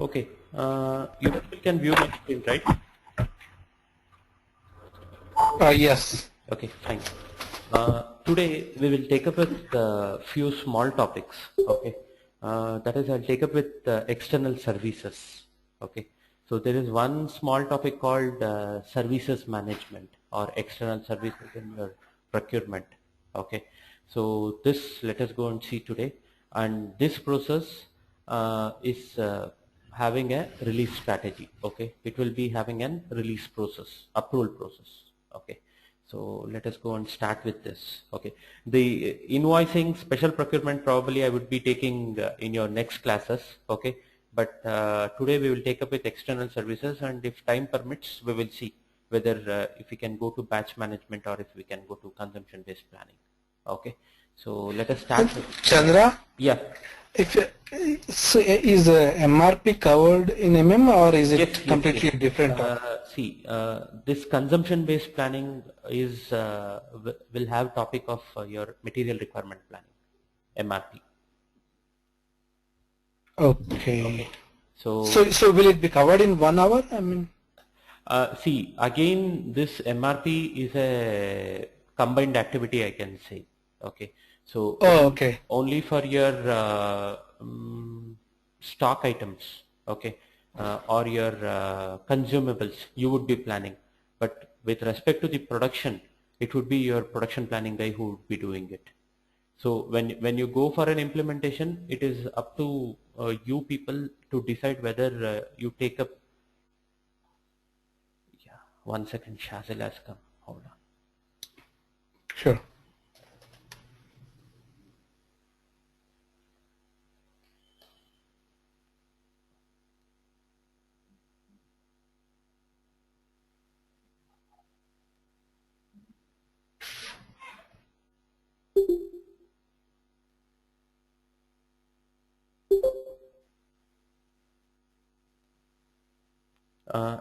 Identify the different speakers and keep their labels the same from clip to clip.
Speaker 1: Okay, you can view my screen, right?
Speaker 2: Yes.
Speaker 1: Okay, fine. Today we will take up with few small topics. Okay, that is, I'll take up with external services. Okay, so there is one small topic called services management or external services in your procurement. Okay, so this let us go and see today, and this process is having a release strategy. Okay, it will be having an release process, approval process. Okay, so let us go and start with this. Okay, the invoicing special procurement probably I would be taking in your next classes. Okay, but today we will take up with external services, and if time permits we will see whether if we can go to batch management or if we can go to consumption based planning. Okay, so let us start with
Speaker 2: Chandra,
Speaker 1: yeah.
Speaker 2: if so is MRP covered in or is
Speaker 1: Yes,
Speaker 2: it
Speaker 1: yes, yes.
Speaker 2: completely different topic?
Speaker 1: See, this consumption-based planning is will have topic of your material requirement planning, MRP.
Speaker 2: Okay.
Speaker 1: Okay. So,
Speaker 2: So will it be covered in 1 hour? I mean,
Speaker 1: see, again, this MRP is a combined activity, I can say. Okay. So
Speaker 2: oh, okay.
Speaker 1: only for your stock items, okay, or your consumables, you would be planning. But with respect to the production, it would be your production planning guy who would be doing it. So when you go for an implementation, it is up to you people to decide whether you take up. Yeah, 1 second, Shazil has come. Hold on.
Speaker 2: Sure.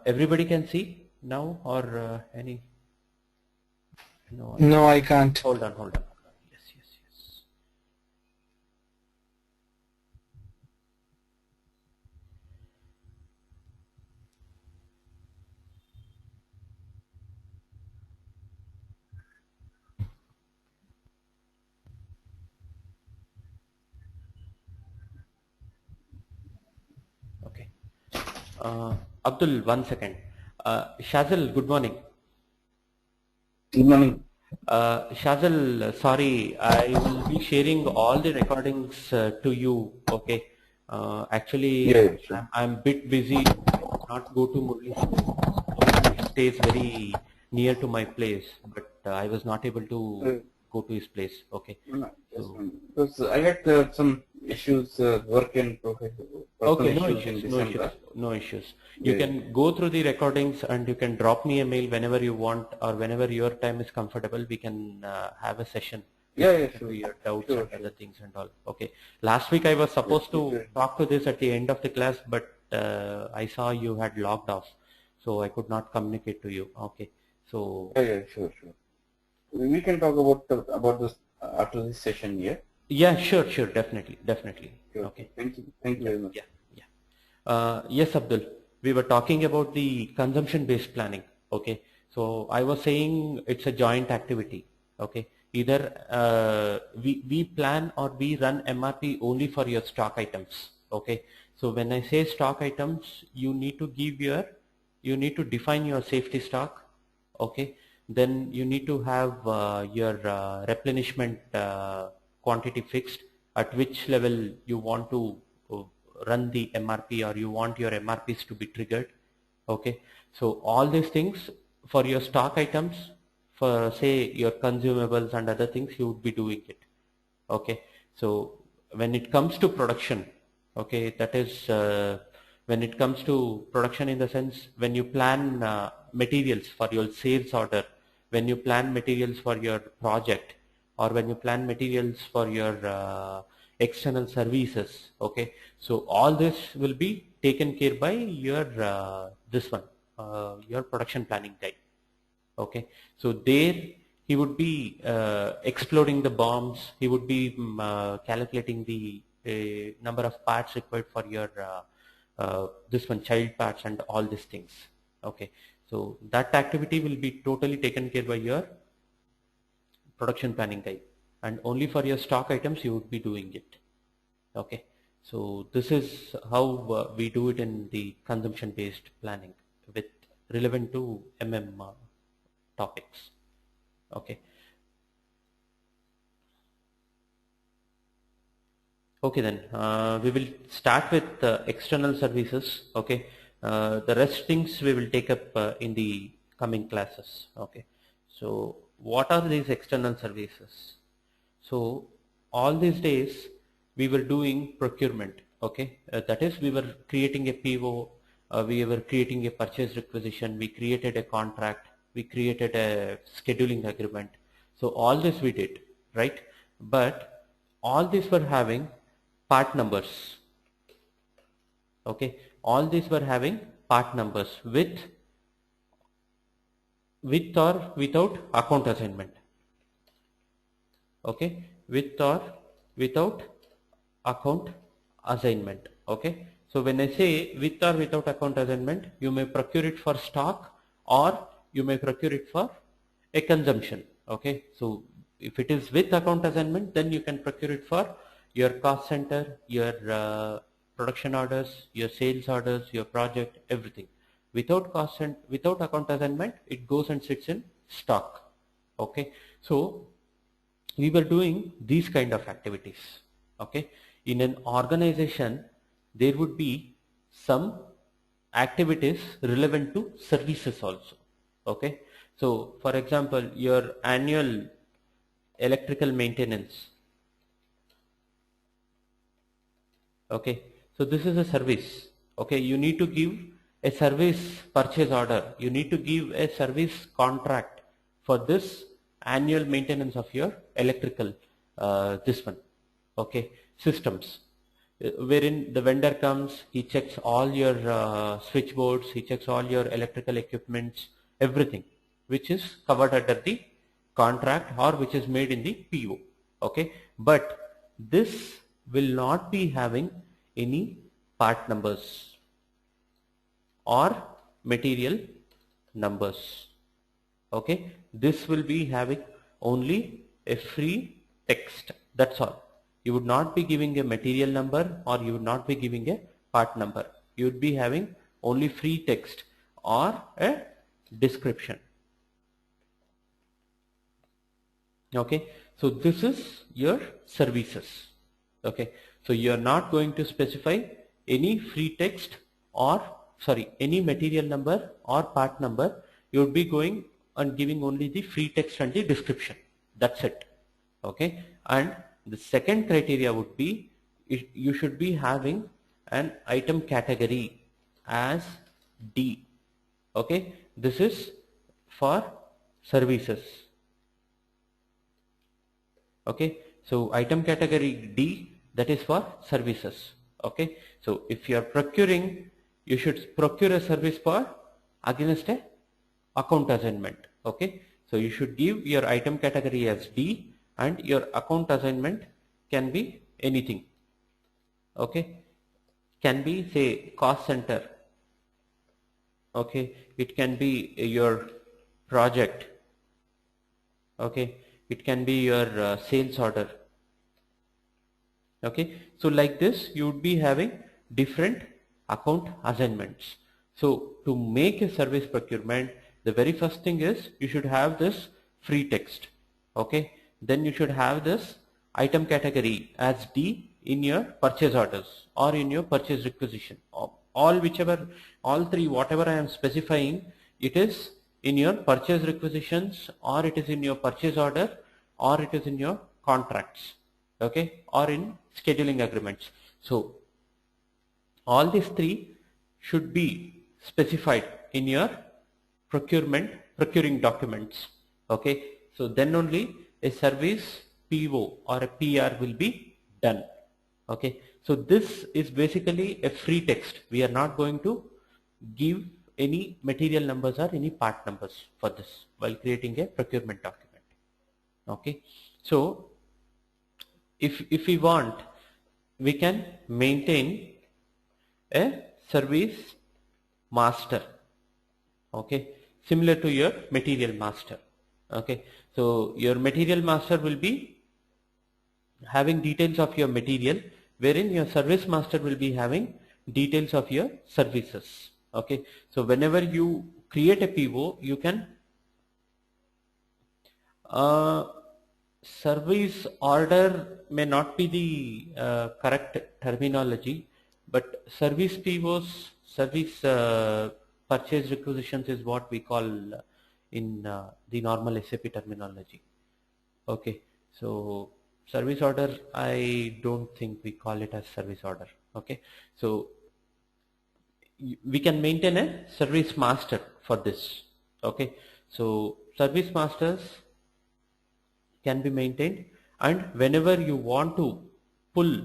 Speaker 1: Everybody can see now, or any? No,
Speaker 2: No, I can't.
Speaker 1: hold on, hold on. Yes, yes, yes. Okay. Abdul, 1 second. Shazil, good morning.
Speaker 3: Good morning.
Speaker 1: Shazil, sorry, I will be sharing all the recordings to you. Okay. Actually,
Speaker 3: Yeah, sure.
Speaker 1: I'm bit busy. I cannot go to Murli's place. Murli stays very near to my place, but I was not able to go to his place. Okay.
Speaker 3: Yes,
Speaker 1: So,
Speaker 3: because I had some issues, work and personal
Speaker 1: okay, no
Speaker 3: issues in
Speaker 1: issues, no issues,
Speaker 3: December.
Speaker 1: no issues. You
Speaker 3: Yeah,
Speaker 1: can go through the recordings and you can drop me a mail whenever you want or whenever your time is comfortable. We can have a session
Speaker 3: yeah,
Speaker 1: with
Speaker 3: yeah,
Speaker 1: respect to
Speaker 3: sure,
Speaker 1: your doubts
Speaker 3: sure,
Speaker 1: and other
Speaker 3: sure.
Speaker 1: things and all. Okay. Last week I was
Speaker 3: Yeah,
Speaker 1: supposed to
Speaker 3: sure.
Speaker 1: talk to this at the end of the class, but I saw you had logged off, so I could not communicate to you. Okay. So
Speaker 3: Yeah, yeah, sure, sure. We can talk about this after this session here.
Speaker 1: yeah, sure, sure, definitely, definitely.
Speaker 3: Sure.
Speaker 1: Okay.
Speaker 3: Thank you
Speaker 1: Yeah,
Speaker 3: very much.
Speaker 1: yeah, yeah. Yes, Abdul. We were talking about the consumption-based planning. Okay. So I was saying it's a joint activity. Okay. Either we plan or we run MRP only for your stock items. Okay. So when I say stock items, you need to define your safety stock. Okay. Then you need to have your replenishment quantity fixed, at which level you want to uh, run the MRP or you want your MRPs to be triggered. Okay, so all these things for your stock items, for say your consumables and other things, you would be doing it. Okay, so when it comes to production, okay, that is when it comes to production in the sense when you plan materials for your sales order, when you plan materials for your project, or when you plan materials for your external services. Okay, so all this will be taken care by your this one, your production planning guide. Okay, so there he would be exploding the bombs. He would be calculating the number of parts required for your this one child parts and all these things. Okay, so that activity will be totally taken care by your production planning guy, and only for your stock items you would be doing it. Okay, so this is how we do it in the consumption based planning with relevant to topics. Okay. Okay, then we will start with external services. Okay, the rest things we will take up in the coming classes. Okay, so what are these external services? So all these days we were doing procurement. Okay, that is, we were creating a PO, we were creating a purchase requisition, we created a contract, we created a scheduling agreement. So all this we did, right? But all these were having part numbers. Okay, all these were having part numbers with or without account assignment. Okay, with or without account assignment. Okay, so when I say with or without account assignment, you may procure it for stock or you may procure it for a consumption. Okay, so if it is with account assignment, then you can procure it for your cost center, your production orders, your sales orders, your project, everything. Without cost and without account assignment, it goes and sits in stock. Okay, so we were doing these kind of activities. Okay, in an organization there would be some activities relevant to services also. Okay, so for example, your annual electrical maintenance. Okay, so this is a service. Okay, you need to give a service purchase order, you need to give a service contract for this annual maintenance of your electrical this one. Okay, systems, wherein the vendor comes, he checks all your switchboards, he checks all your electrical equipments, everything which is covered under the contract or which is made in the PO. Okay, but this will not be having any part numbers or material numbers. Okay, this will be having only a free text, that's all. You would not be giving a material number or you would not be giving a part number. You would be having only free text or a description. Okay, so this is your services. Okay, so you are not going to specify any free text or any material number or part number. You would be going and giving only the free text and the description, that's it. Okay, and the second criteria would be you should be having an item category as D. Okay, this is for services. Okay, so item category D, that is for services. Okay, so if you are procuring, you should procure a service for against a account assignment. Okay, so you should give your item category as D and your account assignment can be anything. Okay, can be say cost center. Okay, it can be your project. Okay, it can be your sales order. Okay, so like this you would be having different account assignments. So to make a service procurement, the very first thing is you should have this free text. Okay, then you should have this item category as D in your purchase orders or in your purchase requisition. All three, whatever I am specifying, it is in your purchase requisitions or it is in your purchase order or it is in your contracts. Okay, or in scheduling agreements. So all these three should be specified in your procuring documents. Okay, so then only a service PO or a PR will be done. Okay, so this is basically a free text. We are not going to give any material numbers or any part numbers for this while creating a procurement document. Okay, so if we want, we can maintain a service master, okay, similar to your material master. Okay, so your material master will be having details of your material, wherein your service master will be having details of your services. Okay, so whenever you create a PO, you can service order may not be the correct terminology, but service POs, service purchase requisitions is what we call in the normal SAP terminology. Okay, so service order, I don't think we call it as service order. Okay, so we can maintain a service master for this. Okay, so service masters can be maintained, and whenever you want to pull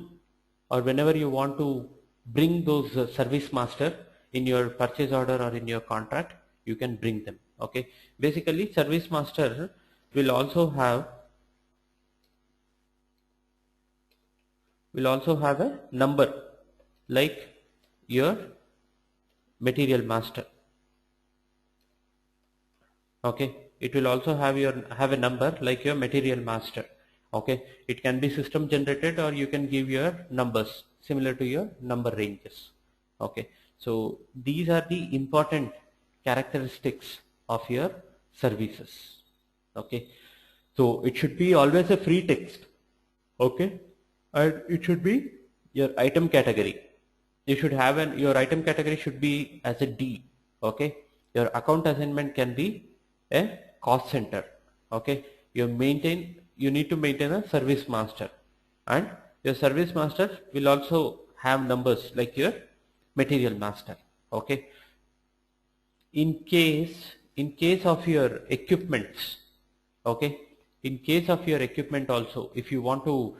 Speaker 1: or whenever you want to bring those service master in your purchase order or in your contract, you can bring them. Okay, basically service master will also have a number like your material master. Okay, it will also have a number like your material master. Okay, it can be system generated, or you can give your numbers similar to your number ranges. Okay, so these are the important characteristics of your services. Okay, so it should be always a free text. Okay, and it should be your item category. You should have your item category should be as a D. Okay, your account assignment can be a cost center. Okay, you need to maintain a service master, and your service master will also have numbers like your material master. Okay, in case of your equipments, okay, in case of your equipment also, if you want to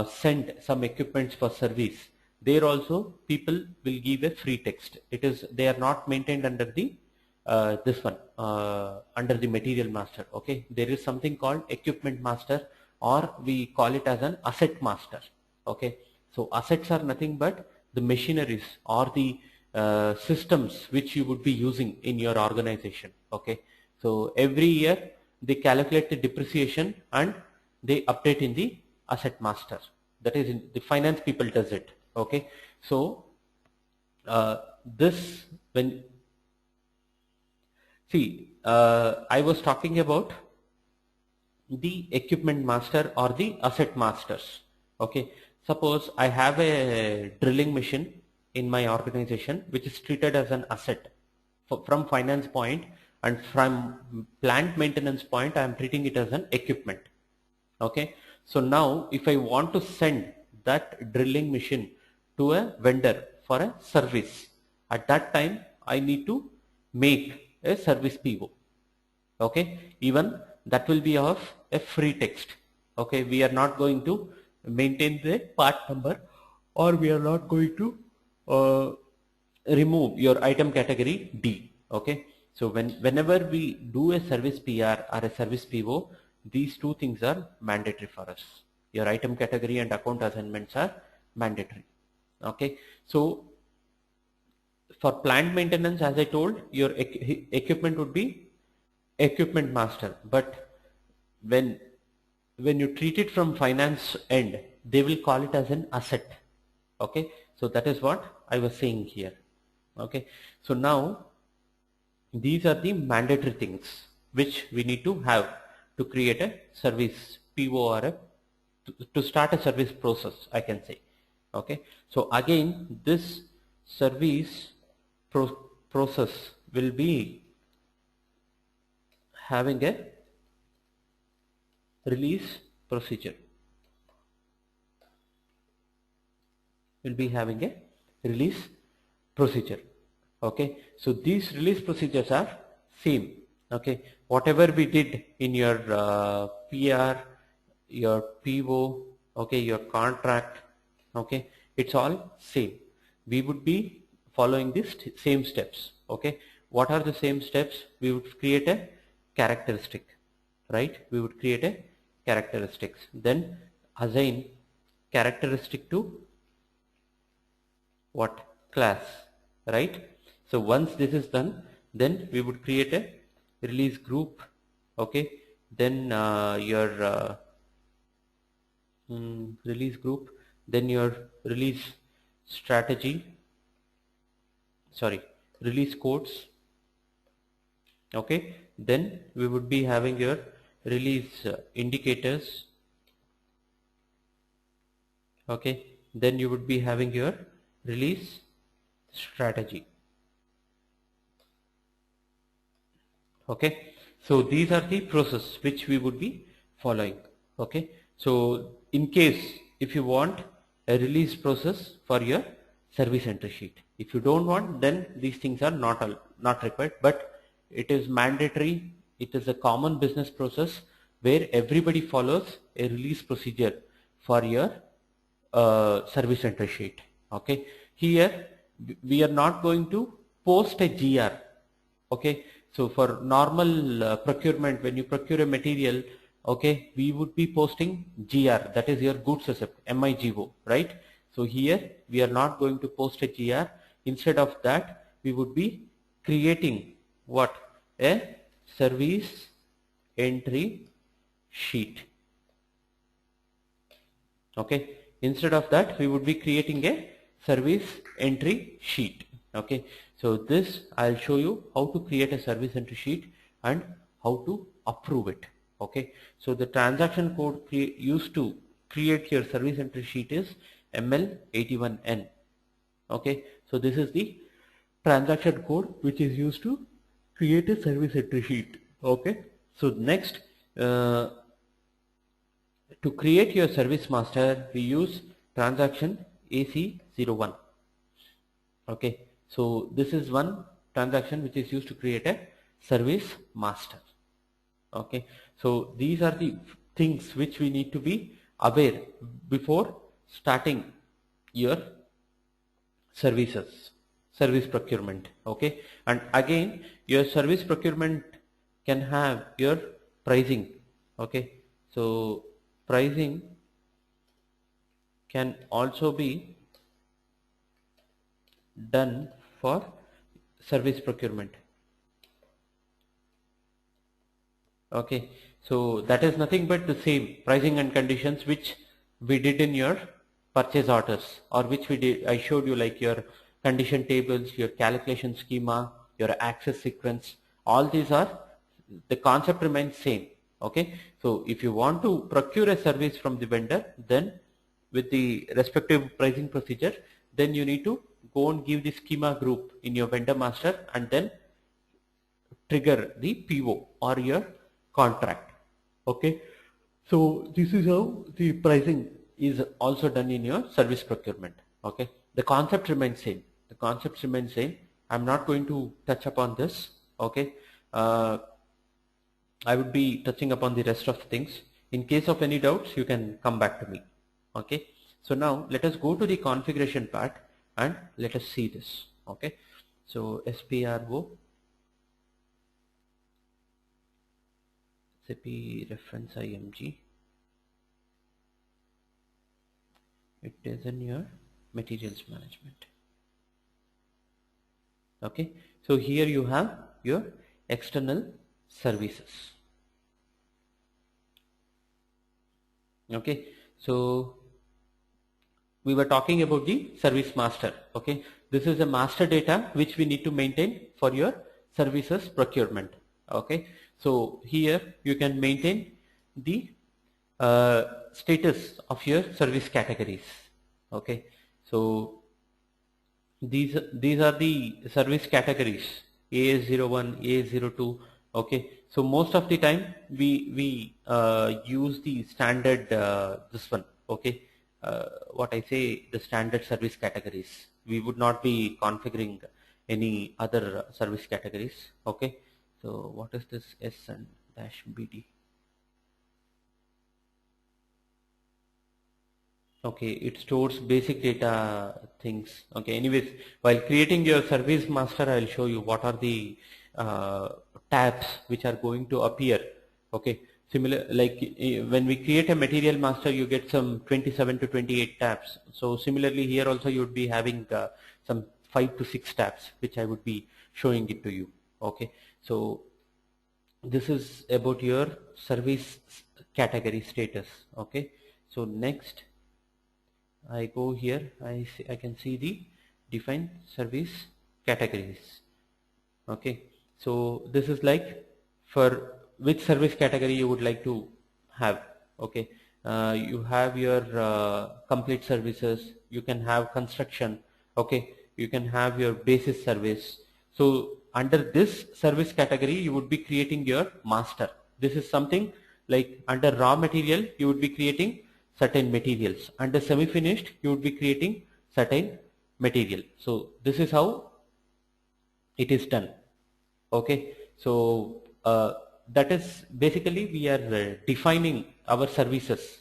Speaker 1: send some equipments for service, there also people will give a free text. They are not maintained under the this one under the material master. Okay, there is something called equipment master, or we call it as an asset master. Okay, so assets are nothing but the machineries or the systems which you would be using in your organization. Okay, so every year they calculate the depreciation and they update in the asset master. That is, the finance people does it. Okay, so this when see I was talking about the equipment master or the asset masters. Okay, suppose I have a drilling machine in my organization which is treated as an asset from finance point, and from plant maintenance point I am treating it as an equipment. Okay, so now if I want to send that drilling machine to a vendor for a service, at that time I need to make a service PO. Okay, even that will be of a free text. Okay, we are not going to maintain the part number, or we are not going to remove your item category D. Okay, so whenever we do a service PR or a service PO, these two things are mandatory for us. Your item category and account assignments are mandatory. Okay, so for plant maintenance, as I told, your equipment would be equipment master, but when you treat it from finance end, they will call it as an asset. Okay, so that is what I was saying here. Okay, so now these are the mandatory things which we need to have to create a service PO, or to start a service process, I can say. Okay, so again this service process will be having a release procedure. Will be having a release procedure. Okay, so these release procedures are same. Okay, whatever we did in your PR, your PO, okay, your contract, okay, it's all same. We would be following these same steps. Okay, what are the same steps? We would create a characteristic, right? We would create a characteristics, then assign characteristic to what class, right? So once this is done, then we would create a release group, okay? Then your release group, then your release strategy, sorry, release codes, okay? Then we would be having your release indicators, okay? Then you would be having your release strategy, okay? So these are the process which we would be following, okay? So in case if you want a release process for your service entry sheet, if you don't want, then these things are not required, but it is mandatory. It is a common business process where everybody follows a release procedure for your service entry sheet, okay? Here we are not going to post a GR, okay? So for normal procurement, when you procure a material, okay, we would be posting GR, that is your goods receipt, MIGO, right? So here we are not going to post a GR. Instead of that, we would be creating what? A service entry sheet, okay? Instead of that, we would be creating a service entry sheet, okay? So this I'll show you how to create a service entry sheet and how to approve it, okay? So the transaction code used to create your service entry sheet is ML81N, okay? So this is the transaction code which is used to create a service entry sheet, okay? So next, to create your service master, we use transaction AC01, okay? So this is one transaction which is used to create a service master, okay? So these are the things which we need to be aware before starting your service procurement, okay? And again, your service procurement can have your pricing, okay? So pricing can also be done for service procurement, okay? So that is nothing but the same pricing and conditions which we did in your purchase orders, or which we did, I showed you, like your condition tables, your calculation schema, your access sequence. All these are, the concept remains same, okay? So if you want to procure a service from the vendor, then with the respective pricing procedure, then you need to go and give the schema group in your vendor master and then trigger the PO or your contract, okay? So this is how the pricing is also done in your service procurement, okay? The concept remains same. The concept remains same. I'm not going to touch upon this, okay? I would be touching upon the rest of the things. In case of any doubts, you can come back to me, okay? So now let us go to the configuration part and let us see this, okay? So SPRO, SAP reference IMG, it is in your materials management, okay? So here you have your external services, okay? So we were talking about the service master, okay? This is a master data which we need to maintain for your services procurement, okay? So here you can maintain the status of your service categories, okay? So these are the service categories, AS01, AS02, okay? So most of the time we use the standard this one, okay? What I say, the standard service categories. We would not be configuring any other service categories, okay? So what is this S and dash BD? Okay, it stores basic data things, okay? Anyways, while creating your service master, I'll show you what are the tabs which are going to appear, okay? Similar, like when we create a material master, you get some 27 to 28 tabs. So similarly here also you would be having some 5 to 6 tabs which I would be showing it to you. Okay, so this is about your service category status. Okay, so next I go here, I can see the define service categories. Okay, so this is like for which service category you would like to have. Okay, you have your complete services, you can have construction. Okay, you can have your basis service. So under this service category you would be creating your master. This is something like under raw material you would be creating certain materials, under semi-finished you would be creating certain material. So this is how it is done. Okay, so that is basically we are defining our services.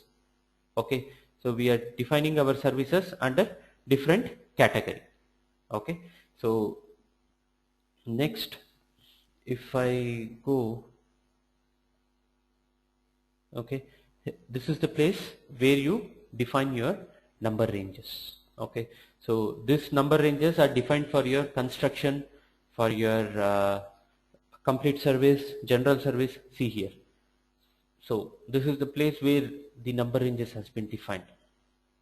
Speaker 1: Okay, so we are defining our services under different category. Okay, so next if I go, okay, this is the place where you define your number ranges. Okay, so this number ranges are defined for your construction, for your complete service, general service. See here, so this is the place where the number ranges has been defined.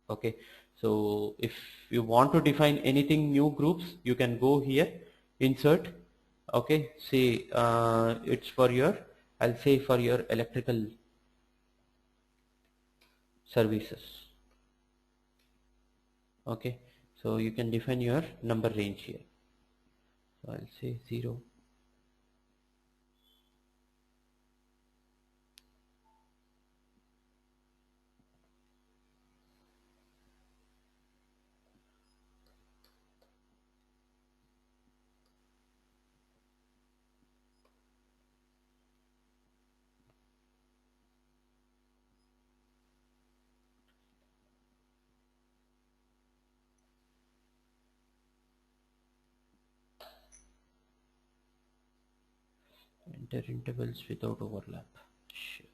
Speaker 1: Okay, so if you want to define anything new groups, you can go here, insert. Okay, say it's for your, I'll say for your electrical services. Okay, so you can define your number range here. So I'll say 0. Enter intervals without overlap. Sure.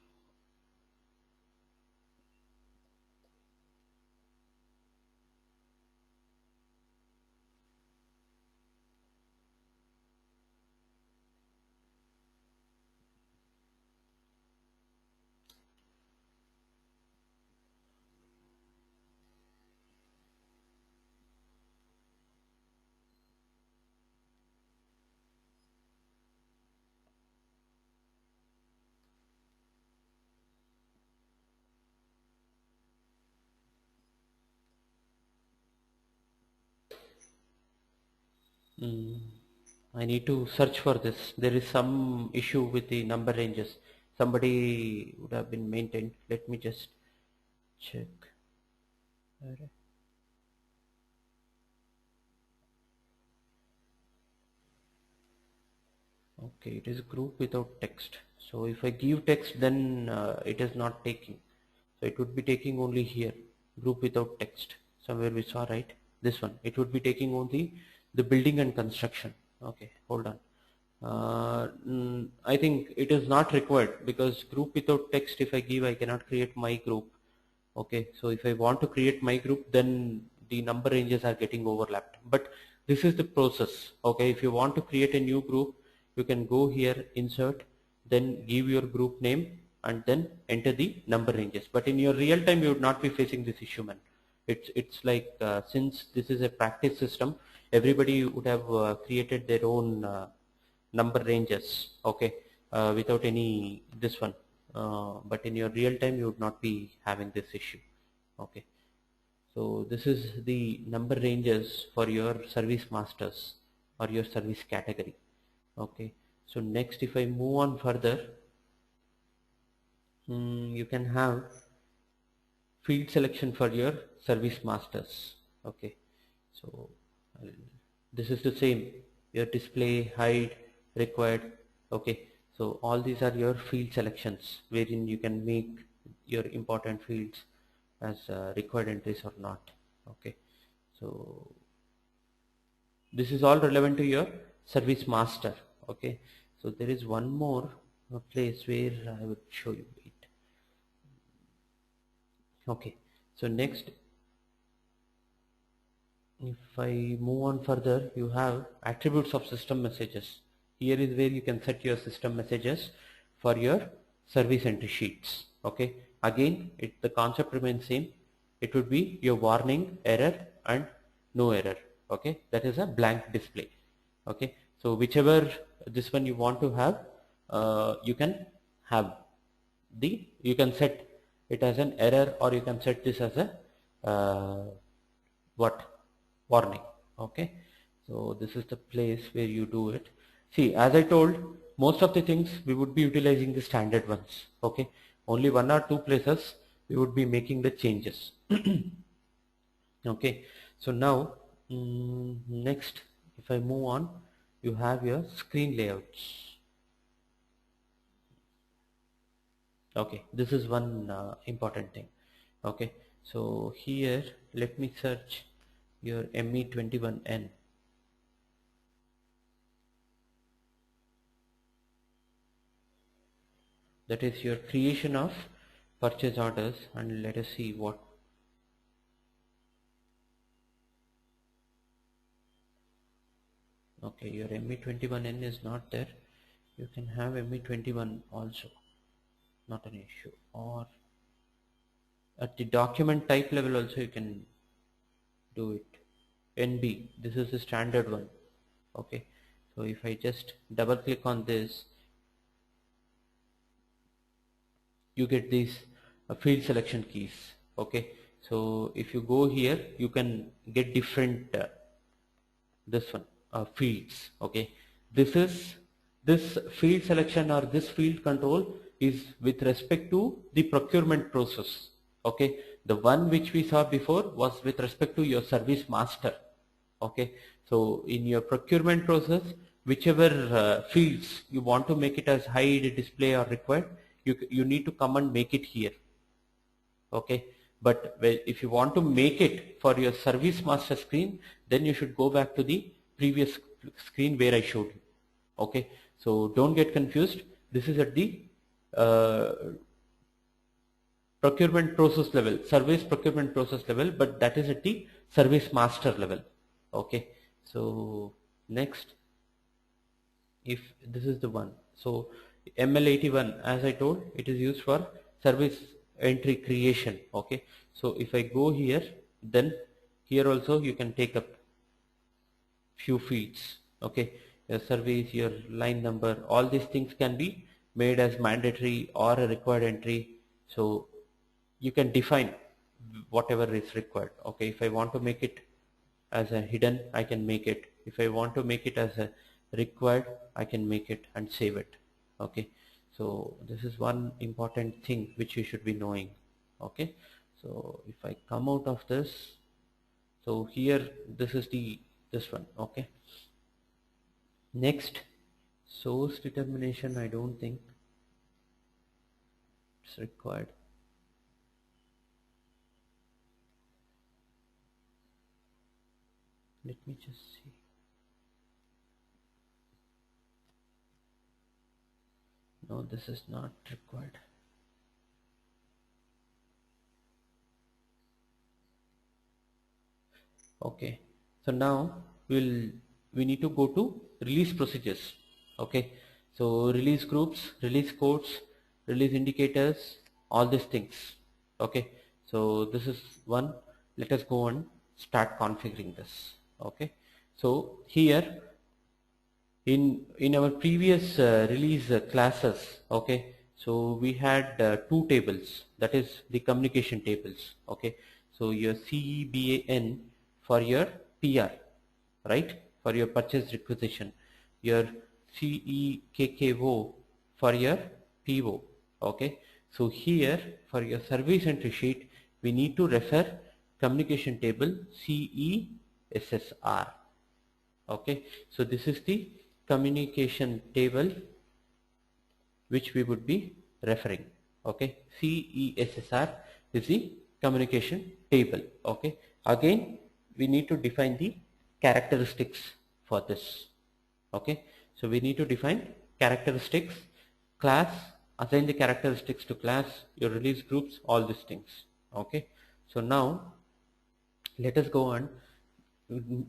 Speaker 1: I need to search for this. There is some issue with the number ranges. Somebody would have been maintained. Let me just check. Okay, it is group without text. So if I give text, then it is not taking. So it would be taking only here, group without text. Somewhere we saw, right? This one. It would be taking only the building and construction. Okay, hold on. I think it is not required because group without text, if I give, I cannot create my group. Okay, so if I want to create my group, then the number ranges are getting overlapped. But this is the process. Okay, if you want to create a new group, you can go here, insert, then give your group name and then enter the number ranges. But in your real time, you would not be facing this issue, man. It's like since this is a practice system, everybody would have created their own number ranges. Okay, without any this one. But in your real time you would not be having this issue. Okay, so this is the number ranges for your service masters or your service category. Okay, so next if I move on further, you can have field selection for your service masters. Okay, so this is the same, your display, hide, required. Okay, so all these are your field selections wherein you can make your important fields as required entries or not. Okay, so this is all relevant to your service master. Okay, so there is one more place where I would show you it. Okay, so next if I move on further, you have attributes of system messages. Here is where you can set your system messages for your service entry sheets. Okay, again the concept remains same. It would be your warning, error and no error. Okay, that is a blank display. Okay, so whichever this one you want to have, you can have you can set it as an error, or you can set this as a what warning. Okay, so this is the place where you do it. See, as I told, most of the things we would be utilizing the standard ones. Okay, only one or two places we would be making the changes. Okay, so now next, if I move on, you have your screen layouts. Okay, this is one important thing. Okay, so here let me search your ME21N. That is your creation of purchase orders, and let us see what. Okay, your ME21N is not there. You can have ME21 also, not an issue. Or at the document type level also you can do it. NB, this is the standard one. Okay, so if I just double click on this, you get these field selection keys. Okay, so if you go here, you can get different this one fields. Okay, this field selection or this field control is with respect to the procurement process. Okay, the one which we saw before was with respect to your service master. Okay, so in your procurement process, whichever fields you want to make it as hide, display or required, you need to come and make it here. Okay, but if you want to make it for your service master screen, then you should go back to the previous screen where I showed you. Okay, so don't get confused. This is at the procurement process level, service procurement process level, but that is at the service master level. Okay, so next, if this is the one, so ML81, as I told, it is used for service entry creation. Okay, so if I go here, then here also you can take up few fields. Okay, your service, your line number, all these things can be made as mandatory or a required entry. So you can define whatever is required. Okay, if I want to make it as a hidden, I can make it. If I want to make it as a required, I can make it and save it. Okay, so this is one important thing which you should be knowing. Okay, so if I come out of this, so here this is this one. Okay, next, source determination, I don't think it's required. Let me just see. No, this is not required. Okay, so now we need to go to release procedures. Okay, so release groups, release codes, release indicators, all these things. Okay, so this is one. Let us go and start configuring this. Okay, so here in our previous release classes, okay, so we had two tables, that is the communication tables. Okay, so your CEBAN for your PR, right, for your purchase requisition, your CEKKO for your PO. Okay, so here for your service entry sheet, we need to refer communication table CESSR. Okay, so this is the communication table which we would be referring. Okay, CESSR is the communication table. Okay, again we need to define the characteristics for this. Okay, so we need to define characteristics, class, assign the characteristics to class, your release groups, all these things. Okay, so now let us go on.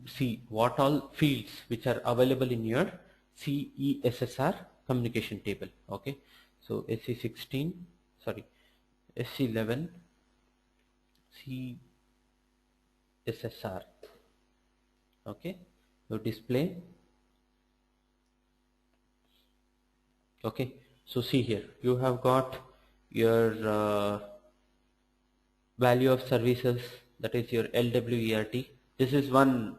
Speaker 1: see what all fields which are available in your CESSR communication table. Okay, so SC16, sorry, SC11 CSSR. Okay, so display. Okay, so see here you have got your value of services, that is your LWERT. This is one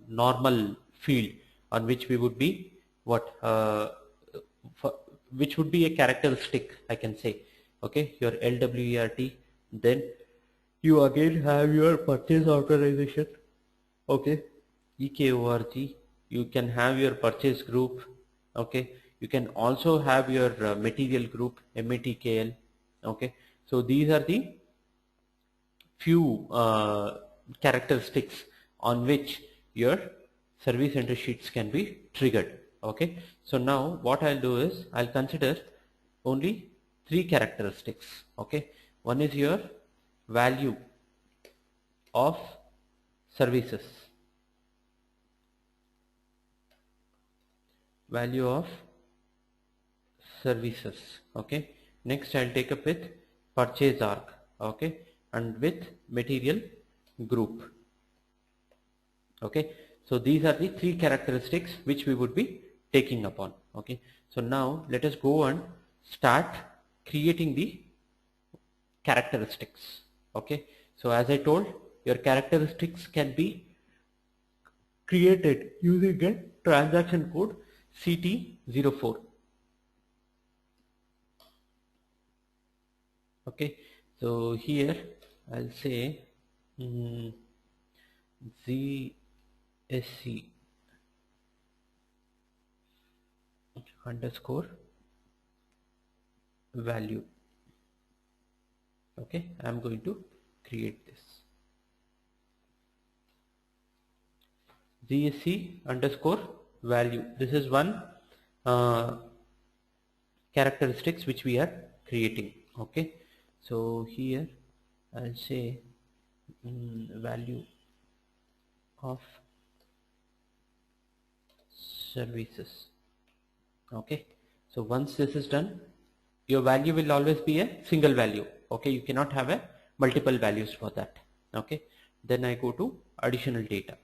Speaker 1: normal field on which we would be what for, which would be a characteristic, I can say. Okay, your LWERT. Then you again have your purchase authorization. Okay, EKORG. You can have your purchase group. Okay, you can also have your material group, MATKL. Okay, so these are the few characteristics on which your service entry sheets can be triggered. Okay, so now what I'll do is I'll consider only three characteristics. Okay, one is your value of services, value of services. Okay, next I'll take up with purchase arc. Okay, and with material group. Okay, so these are the three characteristics which we would be taking upon. Okay, so now let us go and start creating the characteristics. Okay, so as I told, your characteristics can be created using a transaction code CT04. Okay, so here I'll say ZSC underscore value. Okay, I'm going to create this ZSC underscore value. This is one characteristics which we are creating. Okay, so here I'll say value of services. Okay, so once this is done, your value will always be a single value. Okay, you cannot have a multiple values for that. Okay, then I go to additional data.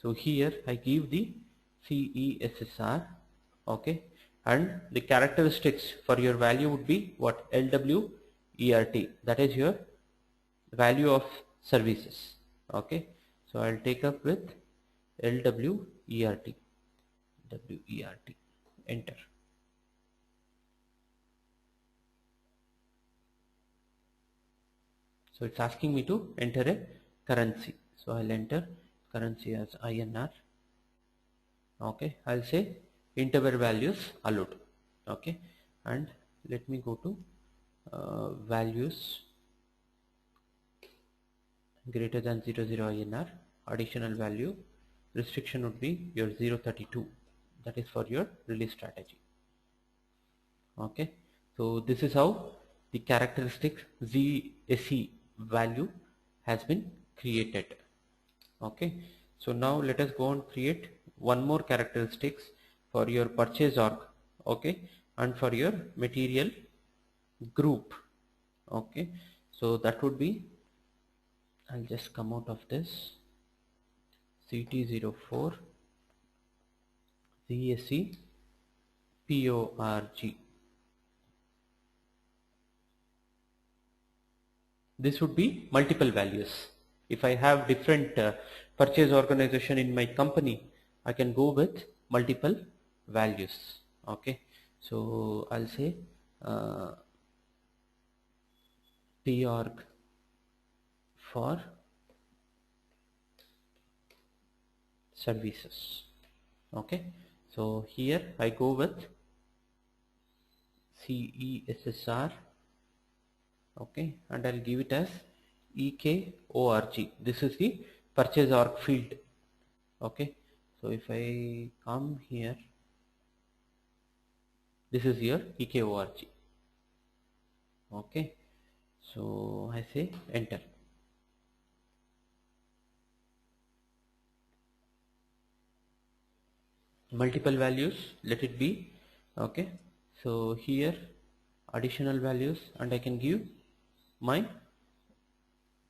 Speaker 1: So here I give the CESSR. Okay, and the characteristics for your value would be what? LWERT, that is your value of services. Okay, so I'll take up with LWERT, WERT, enter. So it's asking me to enter a currency, so I'll enter currency as INR. Okay, I'll say interval values allowed. Okay, and let me go to values greater than 00 INR. Additional value restriction would be your 032, that is for your release strategy. Okay, so this is how the characteristic ZSC value has been created. Okay, so now let us go and create one more characteristics for your purchase org. Okay, and for your material group. Okay, so that would be, I'll just come out of this, CT04 ZSC PORG. This would be multiple values. If I have different purchase organization in my company, I can go with multiple values. Okay, so I'll say PORG for services. Okay, so here I go with CESSR. Okay, and I'll give it as EKORG. This is the purchase org field. Okay, so if I come here, this is your EKORG. Okay, so I say enter. multiple values, let it be. Okay, so here additional values, and I can give my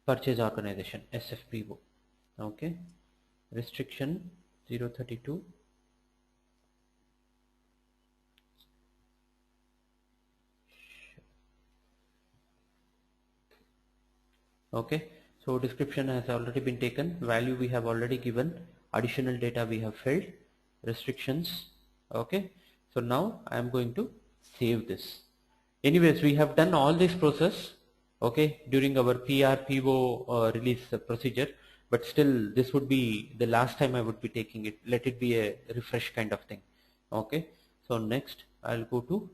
Speaker 1: purchase organization SFPO. Okay, restriction 032. Okay, so description has already been taken, value we have already given, additional data we have filled, restrictions. Okay, so now I am going to save this. Anyways, we have done all this process, okay, during our PO release procedure, but still this would be the last time I would be taking it. Let it be a refresh kind of thing. Okay, so next I'll go to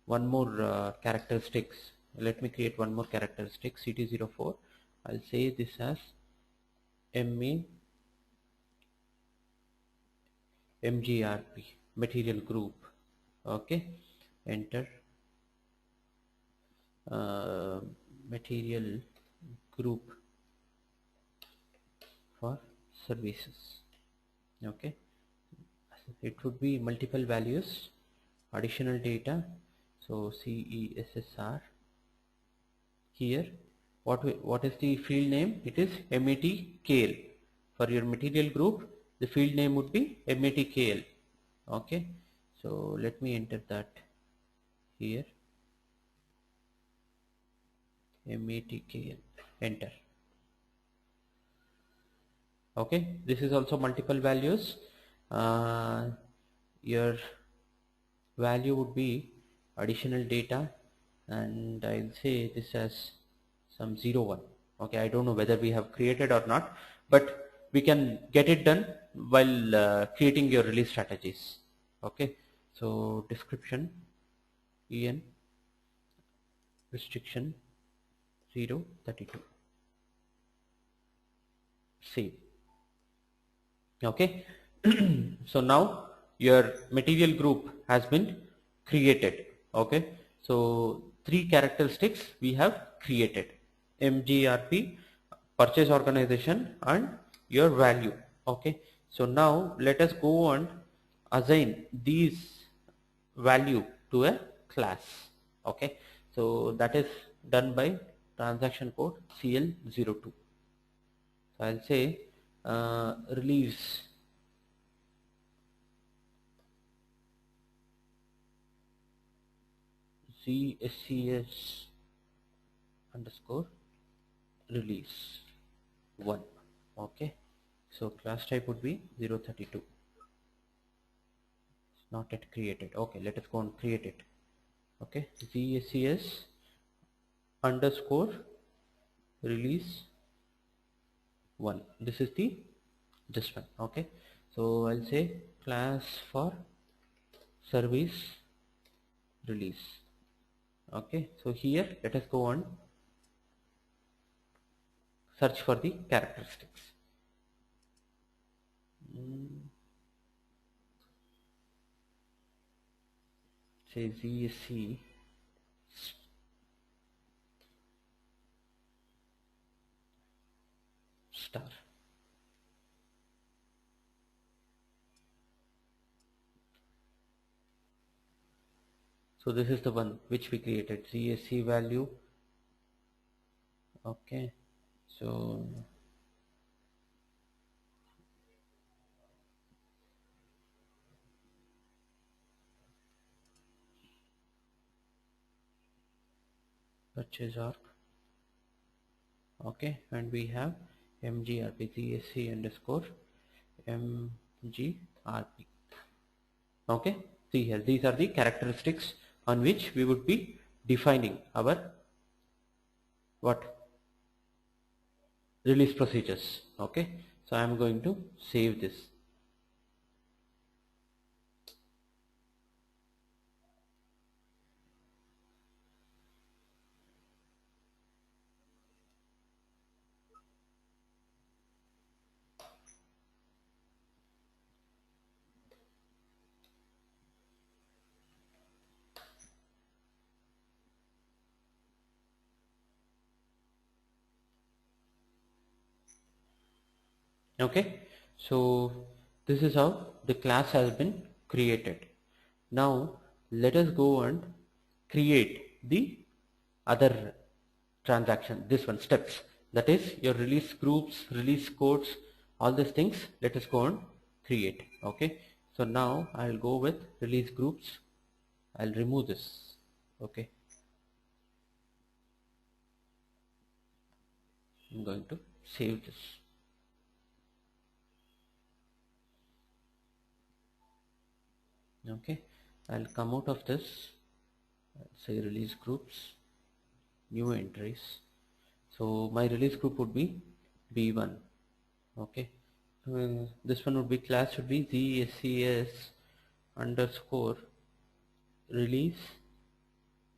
Speaker 1: one more characteristics. Let me create one more characteristic, CT04. I'll say this as MGRP, material group. Okay, enter material group for services. Okay, it would be multiple values, additional data, so CESSR. Here what is the field name? It is METKL. For your material group, the field name would be METKL. Okay, so let me enter that here, METKL, enter. Okay, this is also multiple values. Your value would be additional data, and I'll say this as some 01. Okay, I don't know whether we have created or not, but we can get it done while creating your release strategies. Okay, so description en restriction 032, save. Okay, so now your material group has been created. Okay, so three characteristics we have created: MGRP, purchase organization, and your value. Okay, so now let us go and assign these value to a class. Okay, so that is done by transaction code CL02. So I'll say release CSCS underscore release 1. Okay, so class type would be 032. It's not yet created. Okay, let us go and create it. Okay, CSCS underscore release 1. This is this one. Okay, so I'll say class for service release. Okay, so here let us go on search for the characteristics. Say ZSC star. So this is the one which we created, CSC value. Okay, so purchase org. Okay, and we have MGRP, CSC underscore MGRP. Okay, see here, these are the characteristics on which we would be defining our release procedures. Okay, so I am going to save this. Okay, so this is how the class has been created. Now let us go and create the other transaction, this one, steps, that is your release groups, release codes, all these things. Let us go and create. Okay, so now I'll go with release groups. I'll remove this. Okay, I'm going to save this. Okay, I'll come out of this. I'll say release groups, new entries. So my release group would be B1. Okay, this one would be, class should be ZSCS underscore release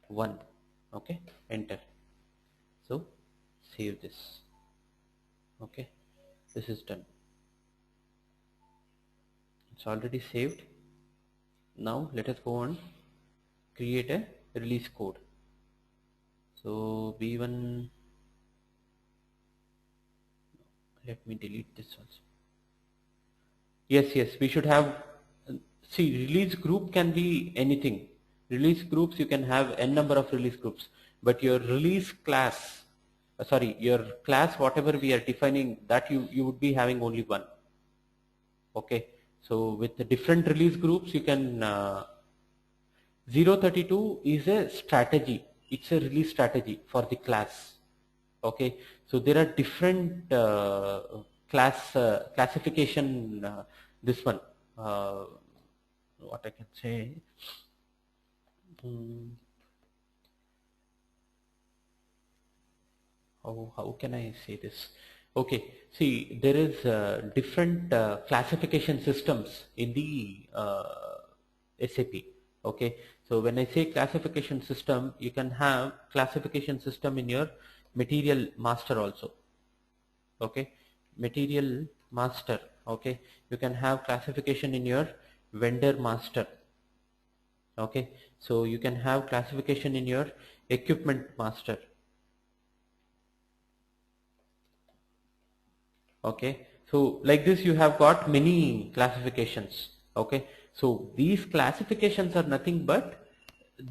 Speaker 1: 1. Okay, enter. So save this. Okay, this is done. It's already saved. Now let us go and create a release code. So B1, let me delete this also. Yes, we should have, see, release group can be anything. Release groups, you can have n number of release groups, but your release class, your class, whatever we are defining, that you would be having only one. Okay, so with the different release groups, you can 032 is a strategy. It's a release strategy for the class. Okay, so there are different classification. This one, what I can say. How can I say this? Okay, see, there is different classification systems in the SAP. Okay, so when I say classification system, you can have classification system in your material master also. Okay, material master. Okay, you can have classification in your vendor master. Okay, so you can have classification in your equipment master. Okay, so like this you have got many classifications. Okay, so these classifications are nothing but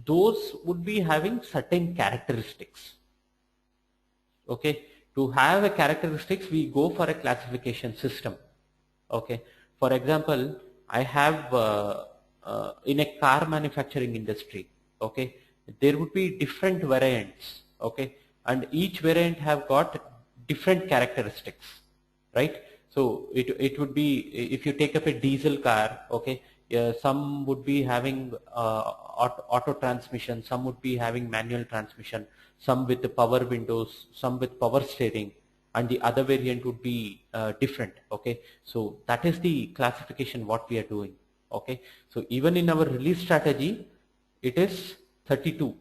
Speaker 1: those would be having certain characteristics. Okay, to have a characteristics, we go for a classification system. Okay, for example, I have in a car manufacturing industry, okay, there would be different variants. Okay, and each variant have got different characteristics, right? So it would be, if you take up a diesel car, okay, some would be having auto transmission, some would be having manual transmission, some with the power windows, some with power steering, and the other variant would be different. Okay, so that is the classification what we are doing. Okay, so even in our release strategy, it is 32.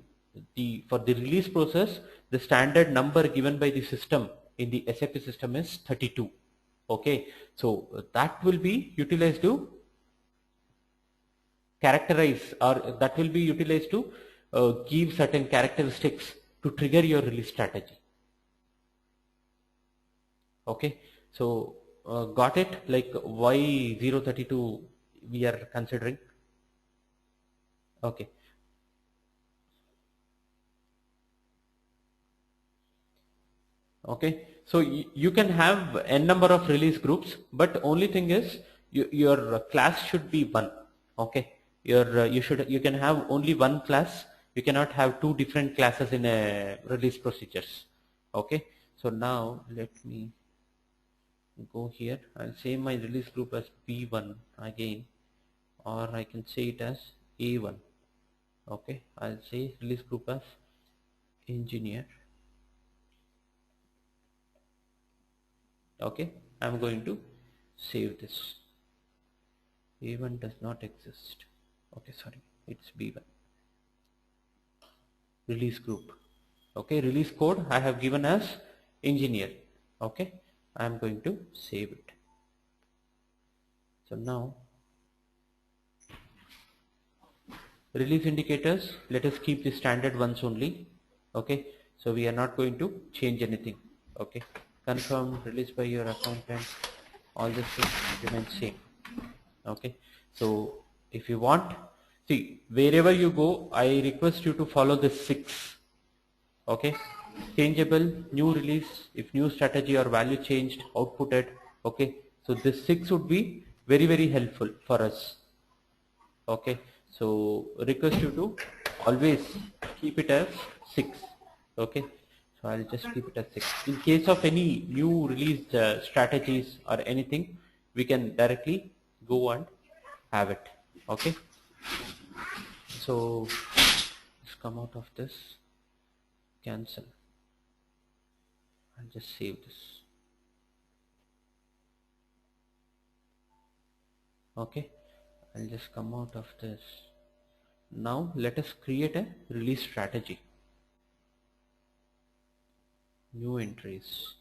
Speaker 1: For the release process, the standard number given by the system in the SAP system is 32. Okay, so that will be utilized to characterize, or that will be utilized to give certain characteristics to trigger your release strategy. Okay, so got it? Like why 032 we are considering? Okay. Okay, so you can have n number of release groups, but only thing is your class should be one. Okay, you can have only one class. You cannot have two different classes in a release procedures. Okay, so now let me go here. I'll say my release group as B1 again, or I can say it as A1. Okay, I'll say release group as engineer. Okay, I'm going to save this. A1 does not exist. Okay, sorry, it's B1. Release group. Okay, release code I have given as engineer. Okay, I'm going to save it. So now release indicators, let us keep the standard ones only. Okay, so we are not going to change anything. Okay, confirm release by your accountant, all this things remain same. Okay, so if you want, see, wherever you go, I request you to follow this 6. Okay, changeable, new release, if new strategy or value changed, outputted. Okay, so this 6 would be very helpful for us. Okay, so request you to always keep it as 6. Okay, so I'll just keep it as 6. In case of any new released strategies or anything, we can directly go and have it. Okay, so let's come out of this, cancel, I'll just save this. Okay, I'll just come out of this. Now let us create a release strategy. New entries.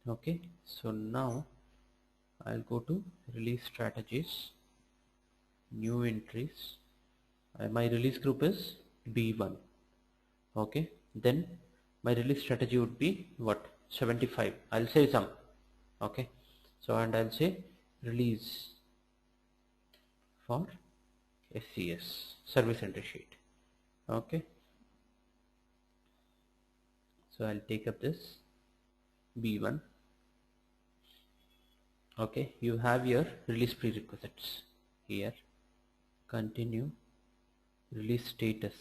Speaker 1: Okay, so now I'll go to release strategies, new entries. My release group is B1. Okay, then my release strategy would be what, 75. I'll say some. Okay, so and I'll say release for SCS, service entry sheet. Okay, so I'll take up this B1. Okay, you have your release prerequisites here. Continue, release status.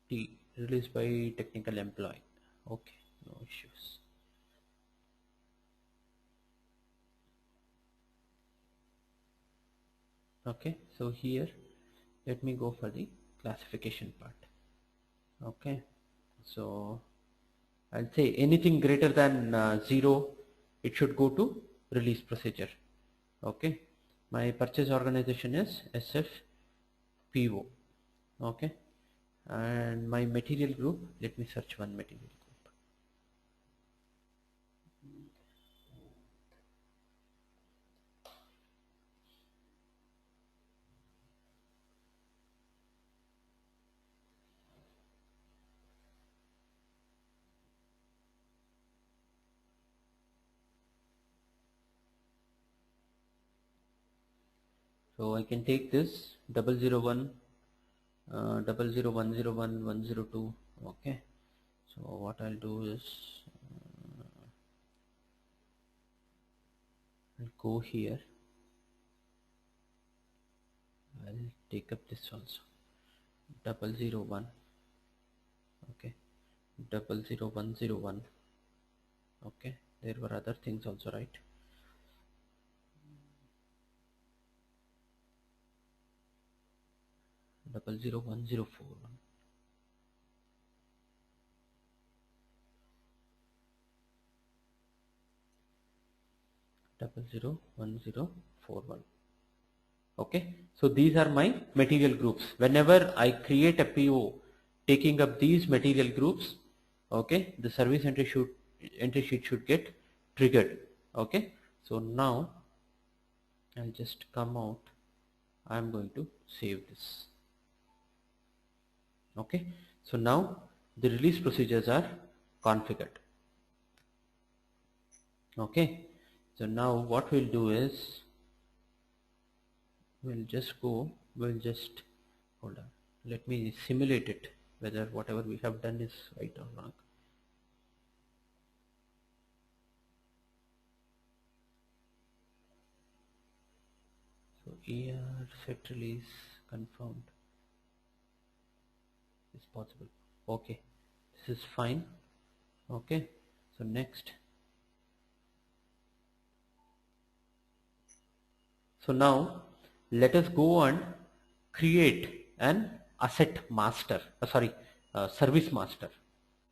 Speaker 1: T, released by technical employee. Okay, no issues. Okay, so here let me go for the classification part. Okay, so I'll say anything greater than 0, it should go to release procedure. Okay, my purchase organization is SFPO. Okay, and my material group, let me search one material group. So I can take this 001, 00101, 102. Okay, so what I'll do is I'll go here, I'll take up this also 001. Okay, 00101. Okay, there were other things also, right? Double 01041. Double 01041. Okay, so these are my material groups. Whenever I create a PO taking up these material groups, okay, the service entry sheet should get triggered. Okay, so now I'll just come out. I'm going to save this. Okay, so now the release procedures are configured. Okay, so now what we'll do is we'll just hold on, let me simulate it whether whatever we have done is right or wrong. So ER set release confirmed is possible. Okay, this is fine. Okay, so next, so now let us go and create an asset master, service master.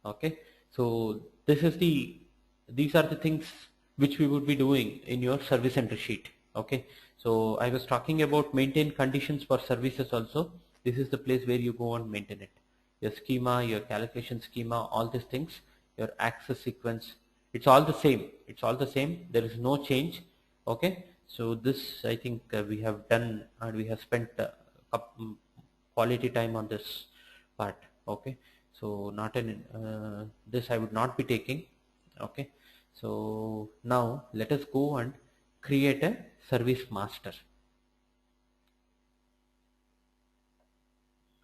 Speaker 1: Okay, so these are the things which we would be doing in your service entry sheet. Okay, so I was talking about maintain conditions for services also. This is the place where you go and maintain it. Your schema, your calculation schema, all these things, your access sequence, it's all the same. It's all the same. There is no change. Okay. So this, I think we have done, and we have spent quality time on this part. Okay. So not an this I would not be taking. Okay. So now let us go and create a service master.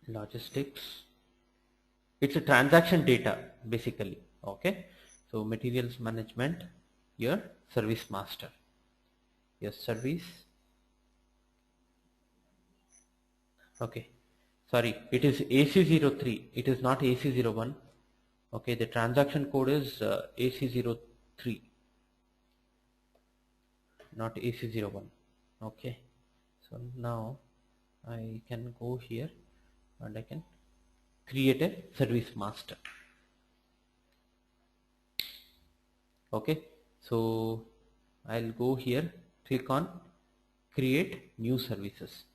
Speaker 1: Logistics, it's a transaction data basically. Okay, so materials management, your service master, your service, okay, sorry, it is AC03, it is not AC01. Okay, the transaction code is AC03, not AC01. Okay, so now I can go here and I can create a service master. Okay, so I'll go here, click on create new services.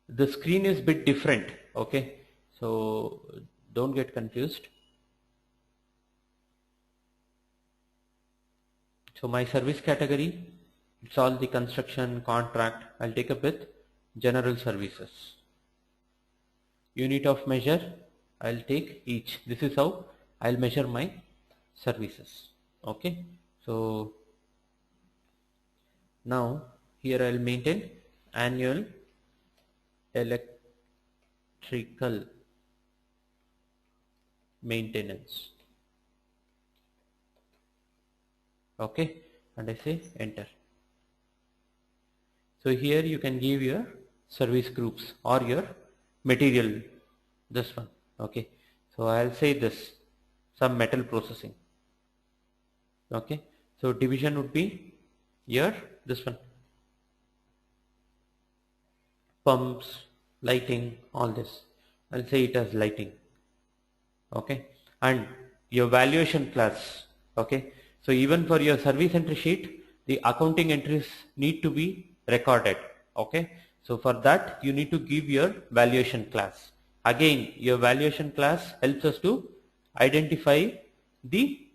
Speaker 1: The screen is bit different. Okay, so don't get confused. So my service category, it's all the construction contract. I'll take up with general services. Unit of measure, I'll take each. This is how I'll measure my services. Okay, so now here I'll maintain annual electrical maintenance. Okay, and I say enter. So here you can give your service groups or your material, this one. Okay, so I'll say this, some metal processing. Okay, so division would be your this one, pumps, lighting, all this. I'll say it as lighting. Okay, and your valuation class. Okay, so even for your service entry sheet, the accounting entries need to be recorded. Okay, so for that you need to give your valuation class. Again, your valuation class helps us to identify the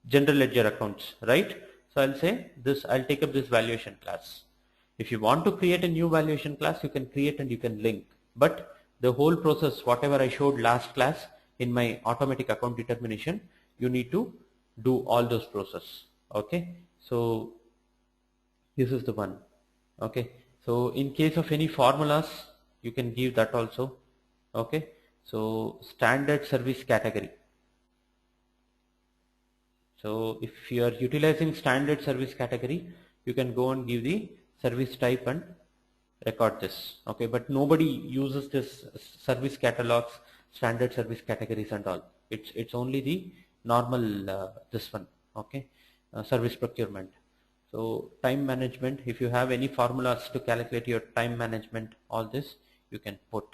Speaker 1: general ledger accounts, right? So I'll say this, I'll take up this valuation class. If you want to create a new valuation class, you can create and you can link, but the whole process, whatever I showed last class in my automatic account determination, you need to do all those process. Okay, so this is the one. Okay, so in case of any formulas, you can give that also. Okay, so standard service category. So if you are utilizing standard service category, you can go and give the service type and record this. Okay, but nobody uses this service catalogs, standard service categories and all. It's only the normal this one. Okay, service procurement. So time management, if you have any formulas to calculate your time management, all this you can put.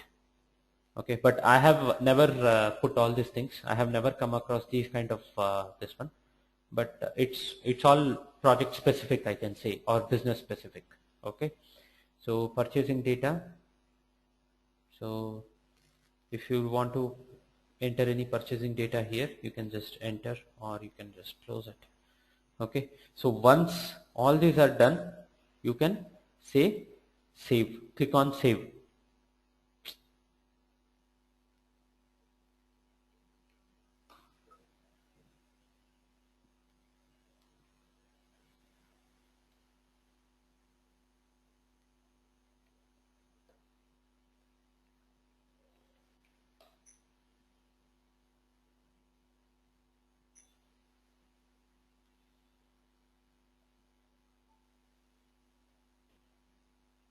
Speaker 1: Okay, but I have never put all these things. I have never come across these kind of this one, but it's all project specific, I can say, or business specific. Okay, so purchasing data. So if you want to enter any purchasing data here, you can just enter or you can just close it. Okay, so once all these are done, you can say save. Click on save.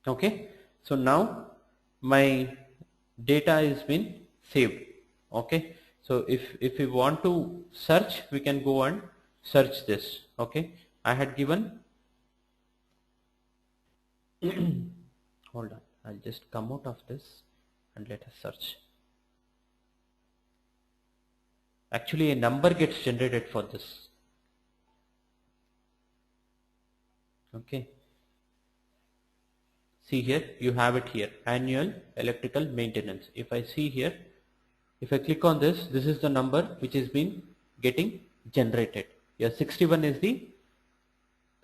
Speaker 1: Okay, so now my data is been saved. Okay, so if we want to search, we can go and search this. Okay, I had given hold on, I'll just come out of this and let us search. Actually a number gets generated for this. Okay, See here, you have it here, annual electrical maintenance. If I see here, if I click on this, this is the number which has been getting generated. Your 61 is the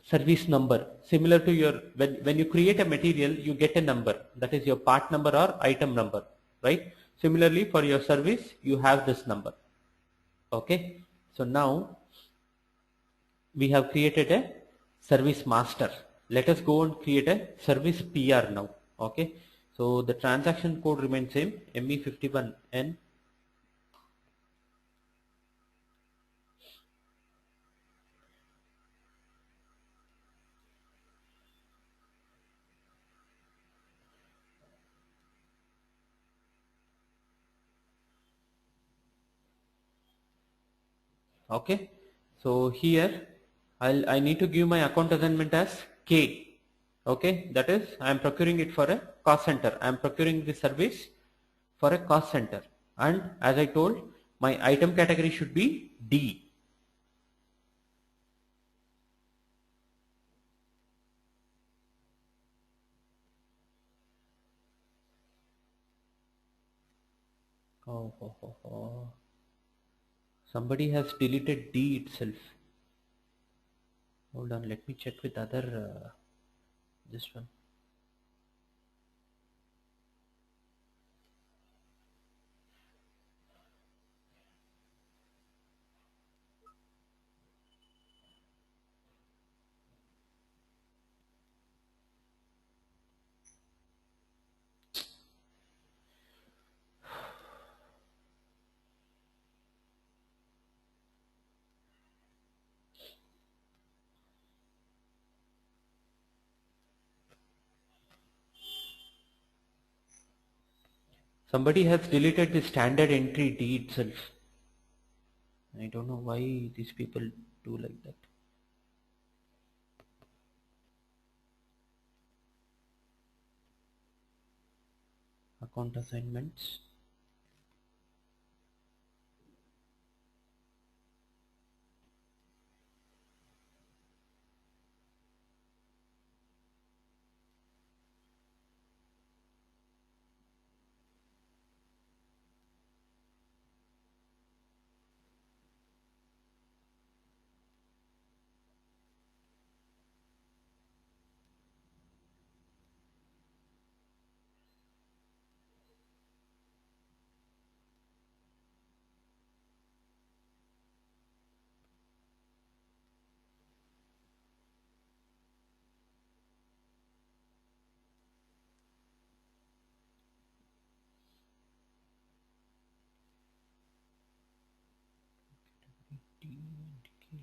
Speaker 1: service number. Similar to your, when you create a material, you get a number, that is your part number or item number, right? Similarly for your service, you have this number. Okay, so now we have created a service master. Let us go and create a service PR now. Okay, so the transaction code remains same, ME51N. Okay, so here I need to give my account assignment as K. Okay, that is I am procuring it for a cost center. I am procuring the service for a cost center, and as I told, my item category should be D. Oh. Somebody has deleted D itself. Hold on, let me check with other this one. Somebody has deleted the standard entry D itself. I don't know why these people do like that. Account assignments. D and K.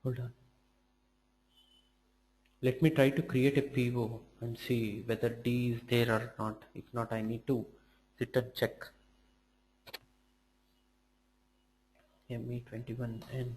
Speaker 1: Hold on. Let me try to create a PO and see whether D is there or not. If not, I need to sit and check. ME21N.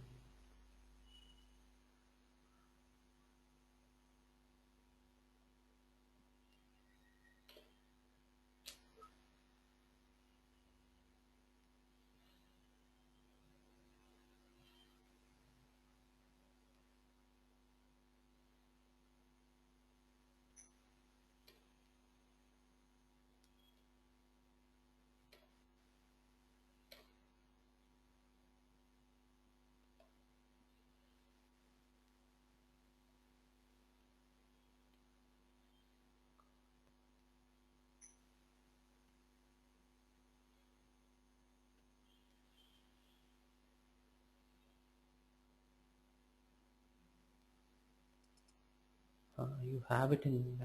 Speaker 1: You have it in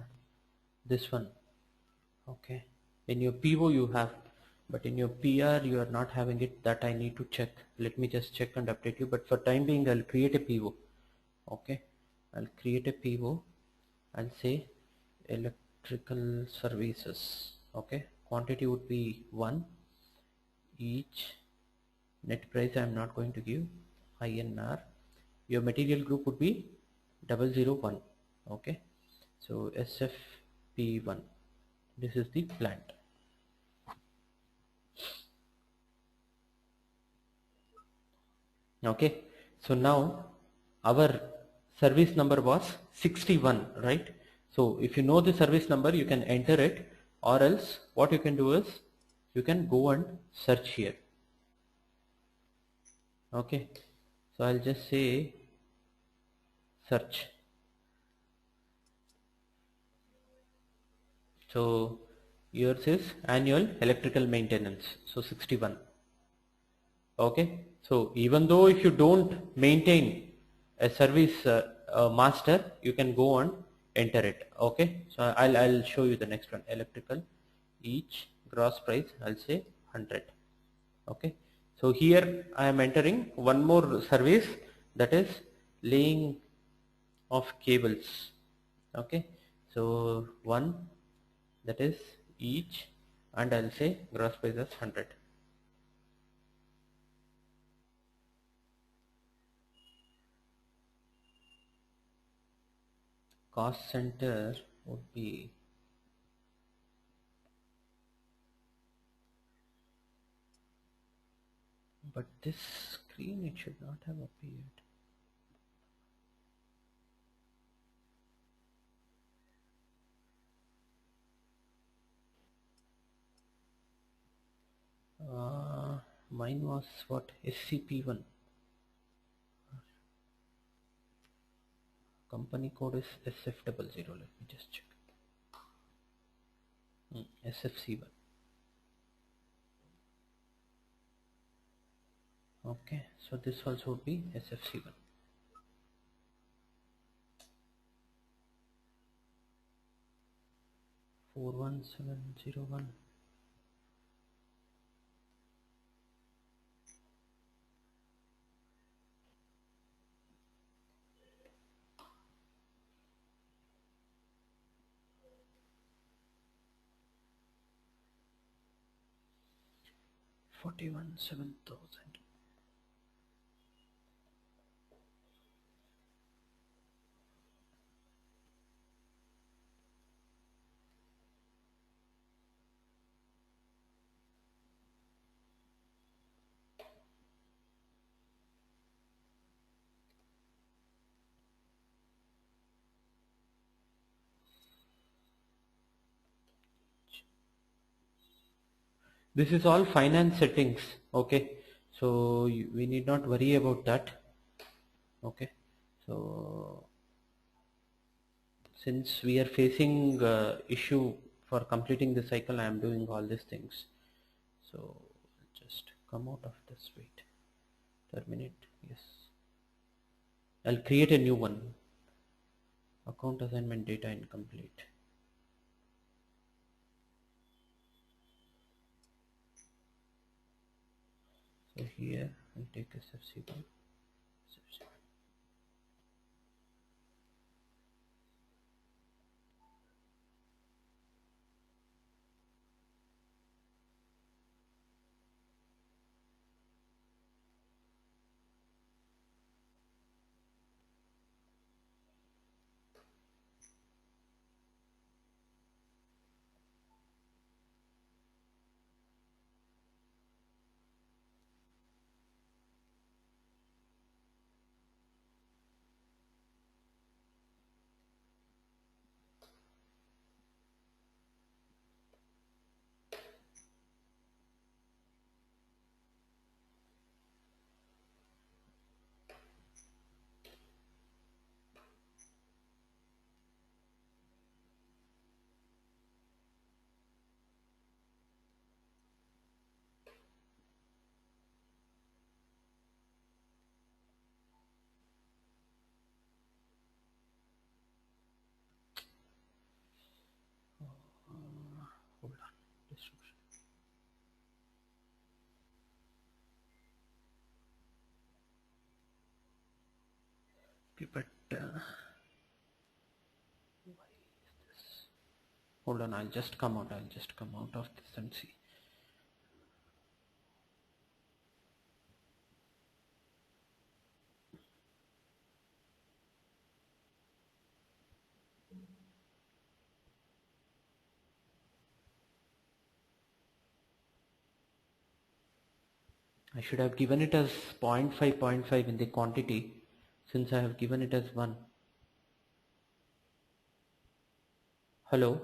Speaker 1: this one. Okay, in your PO you have, but in your PR you are not having it. That I need to check. Let me just check and update you, but for time being I'll create a PO. Okay, I'll create a PO. I'll say electrical services. Okay, quantity would be 1 each. Net price I'm not going to give. INR. Your material group would be 001. Okay, so SFP1. This is the plant. Okay, so now our service number was 61, right? So if you know the service number, you can enter it, or else what you can do is you can go and search here. Okay, so I'll just say search. So yours is annual electrical maintenance, so 61. Okay, so even though if you don't maintain a service master, you can go and enter it. Okay, so I'll show you the next one. Electrical, each gross price I'll say 100. Okay, so here I am entering one more service, that is laying of cables. Okay, so one, that is each, and I'll say gross price as 100. Cost center would be but this screen, it should not have appeared. Mine was what, SCP1. Company code is SF00. Let me just check. SFC1. Okay, so this also would be SFC1. Four 1701. $41,700. This is all finance settings. Okay, so we need not worry about that. Okay, so since we are facing issue for completing the cycle, I am doing all these things. So just come out of this. Wait, terminate. Yes, I'll create a new one. Account assignment data incomplete. So here I'll take SFC1. Okay, but hold on, I'll just come out of this and see. I should have given it as 0.5 in the quantity, since I have given it as 1. Hello?